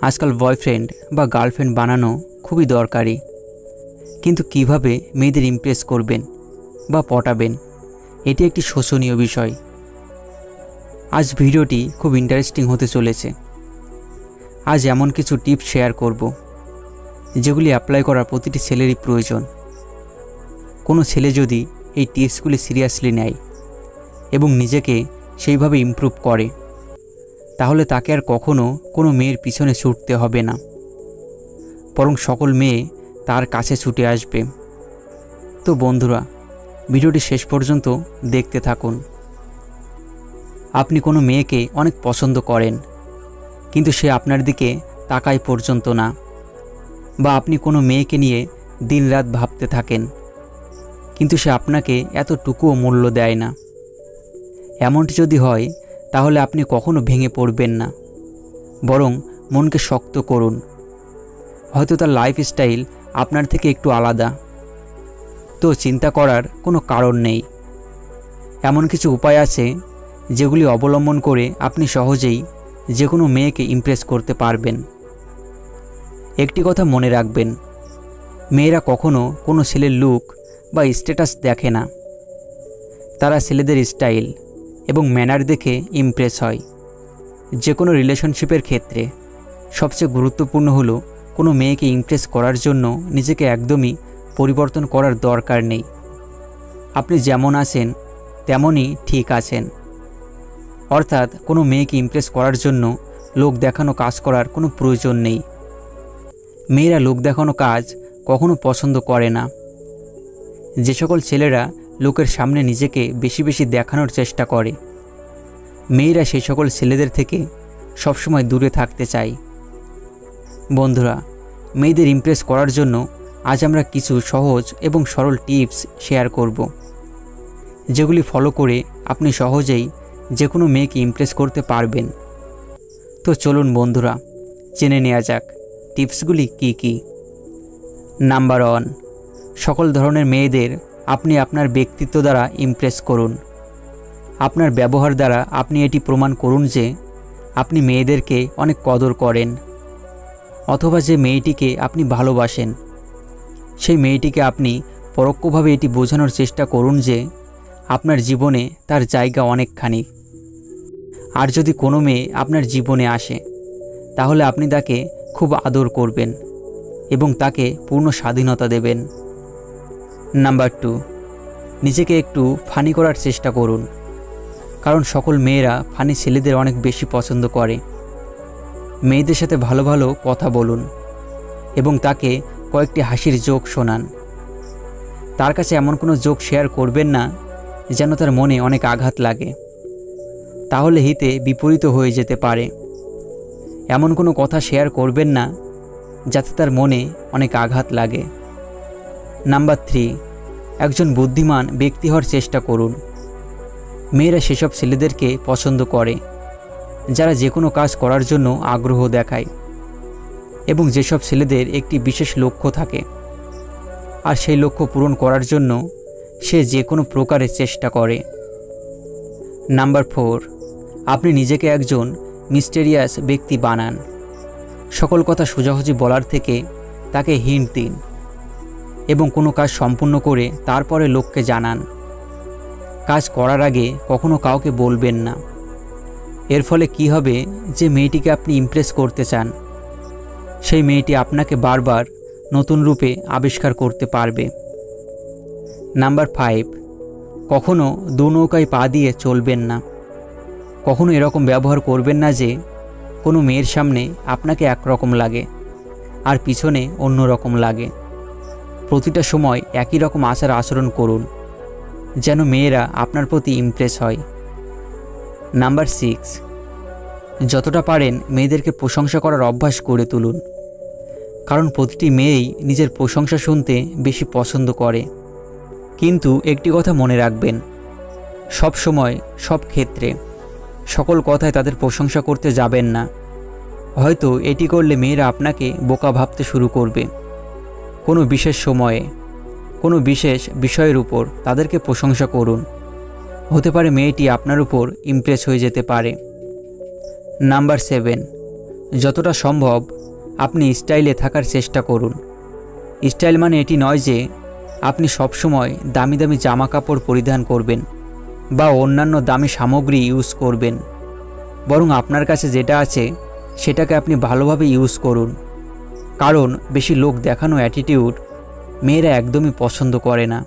आजकल बॉयफ्रेंड बा गार्लफ्रेंड बानानो खूबই दरकारी। किन्तु किभाबे मेয়েদের इमप्रेस करबेन बा पटाबेन एटी एकटी शोचनीय विषय। आज भिडियोटी खूब इंटारेस्टिंग होते चलेছে। आज एमन किछु टिप्स शेयर करब जेगुली अप्लाई करा प्रतिटी छेलेरই प्रयोजन। कोनो छेले यदि এই টিপসগুলি সিরিয়াসলি নেয় এবং নিজেকে সেইভাবে ইমপ্রুভ করে তাহলে তাকে আর কখনো কোনো মেয়ের পিছনে ছুটতে হবে না, বরং সকল মেয়ে তার কাছে ছুটে আসবে। তো বন্ধুরা, ভিডিওটি শেষ পর্যন্ত দেখতে থাকুন। আপনি কোনো মেয়েকে অনেক পছন্দ করেন কিন্তু সে আপনার দিকে তাকায় পর্যন্ত না, বা আপনি কোনো মেয়েকে নিয়ে দিনরাত ভাবতে থাকেন কিন্তু সে আপনাকে এতটুকুও মূল্য দেয় না। এমনটি যদি হয় তাহলে আপনি কখনো ভেঙে পড়বেন না, বরং মনকে শক্ত করুন। হয়তো তার লাইফস্টাইল আপনার থেকে একটু আলাদা, তো চিন্তা করার কোনো কারণ নেই। এমন কিছু উপায় আছে যেগুলি অবলম্বন করে আপনি সহজেই যে কোনো মেয়েকে ইমপ্রেস করতে পারবেন। একটি কথা মনে রাখবেন, মেয়েরা কখনো কোনো ছেলের লুক বা স্ট্যাটাস দেখে না, তারা ছেলেদের স্টাইল এবং ম্যানার দেখে ইমপ্রেস হয়। যে কোনো রিলেশনশিপের ক্ষেত্রে সবচেয়ে গুরুত্বপূর্ণ হলো কোনো মেয়েকে ইমপ্রেস করার জন্য নিজেকে একদমই পরিবর্তন করার দরকার নেই। আপনি যেমন আছেন তেমনই ঠিক আছেন। অর্থাৎ কোনো মেয়েকে ইমপ্রেস করার জন্য লোক দেখানো কাজ করার কোনো প্রয়োজন নেই। মেয়েরা লোক দেখানো কাজ কখনো পছন্দ করে না। যে সকল ছেলেরা লোকের সামনে নিজেকে বেশি বেশি দেখানোর চেষ্টা করে, মেয়েরা সেই সকল ছেলেদের থেকে সবসময় দূরে থাকতে চায়। বন্ধুরা, মেয়েদের ইমপ্রেস করার জন্য আজ আমরা কিছু সহজ এবং সরল টিপস শেয়ার করব, যেগুলি ফলো করে আপনি সহজেই যে কোনো মেয়েকে ইমপ্রেস করতে পারবেন। তো চলুন বন্ধুরা, জেনে নেওয়া যাক টিপসগুলি কি কি। নাম্বার 1, সকল ধরনের মেয়েদের আপনি আপনার ব্যক্তিত্ব দ্বারা ইমপ্রেস করুন। আপনার ব্যবহার দ্বারা আপনি এটি প্রমাণ করুন যে আপনি মেয়েদেরকে অনেক কদর করেন, অথবা যে মেয়েটিকে আপনি ভালোবাসেন সেই মেয়েটিকে আপনি পরোক্ষভাবে এটি বোঝানোর চেষ্টা করুন যে আপনার জীবনে তার জায়গা অনেকখানি। আর যদি কোনো মেয়ে আপনার জীবনে আসে তাহলে আপনি তাকে খুব আদর করবেন এবং তাকে পূর্ণ স্বাধীনতা দেবেন। নাম্বার 2, নিজেকে একটু ফানি করার চেষ্টা করুন, কারণ সকল মেয়েরা ফানি ছেলেদের অনেক বেশি পছন্দ করে। মেয়েদের সাথে ভালো ভালো কথা বলুন এবং তাকে কয়েকটি হাসির জোক শোনান। তার কাছে এমন কোনো জোক শেয়ার করবেন না যেন তার মনে অনেক আঘাত লাগে, তাহলে হিতে বিপরীত হয়ে যেতে পারে। এমন কোনো কথা শেয়ার করবেন না যাতে তার মনে অনেক আঘাত লাগে। নাম্বার 3, একজন বুদ্ধিমান ব্যক্তি হওয়ার চেষ্টা করুন। মেয়েরা সেসব ছেলেদেরকে পছন্দ করে যারা যে কোনো কাজ করার জন্য আগ্রহ দেখায় এবং যেসব ছেলেদের একটি বিশেষ লক্ষ্য থাকে আর সেই লক্ষ্য পূরণ করার জন্য সে যে কোনো প্রকারের চেষ্টা করে। নাম্বার 4, আপনি নিজেকে একজন মিস্টেরিয়াস ব্যক্তি বানান। সকল কথা সোজাসুজি বলার থেকে তাকে হিন্ট দিন এবং কোনো কাজ সম্পূর্ণ করে তারপরে লোককে জানান। কাজ করার আগে কখনো কাউকে বলবেন না। এর ফলে কি হবে, যে মেয়েটিকে আপনি ইমপ্রেস করতে চান সেই মেয়েটি আপনাকে বারবার নতুন রূপে আবিষ্কার করতে পারবে। নাম্বার 5, কখনো দু নৌকায় পা দিয়ে চলবেন না। কখনো এরকম ব্যবহার করবেন না যে কোনো মেয়ের সামনে আপনাকে একরকম লাগে আর পিছনে অন্য রকম লাগে। প্রতিটা সময় একই রকম আচার আচরণ করুন যেন মেয়েরা আপনার প্রতি ইমপ্রেস হয়। নাম্বার 6, যতটা পারেন মেয়েদেরকে প্রশংসা করার অভ্যাস করে তুলুন, কারণ প্রতিটি মেয়েই নিজের প্রশংসা শুনতে বেশি পছন্দ করে। কিন্তু একটি কথা মনে রাখবেন, সব সময় সব ক্ষেত্রে সকল কথায় তাদের প্রশংসা করতে যাবেন না। হয়তো এটি করলে মেয়েরা আপনাকে বোকা ভাবতে শুরু করবে। কোনো বিশেষ সময়ে কোনো বিশেষ বিষয়ের উপর তাদেরকে প্রশংসা করুন, হতে পারে মেয়েটি আপনার উপর ইমপ্রেস হয়ে যেতে পারে। নাম্বার 7, যতটা সম্ভব আপনি স্টাইলে থাকার চেষ্টা করুন। স্টাইল মানে এটি নয় যে আপনি সবসময় দামি দামি জামা কাপড় পরিধান করবেন বা অন্যান্য দামি সামগ্রী ইউজ করবেন, বরং আপনার কাছে যেটা আছে সেটাকে আপনি ভালোভাবে ইউজ করুন। কারণ বেশি লোক দেখানো অ্যাটিটিউড মেয়েরা একদমই পছন্দ করে না।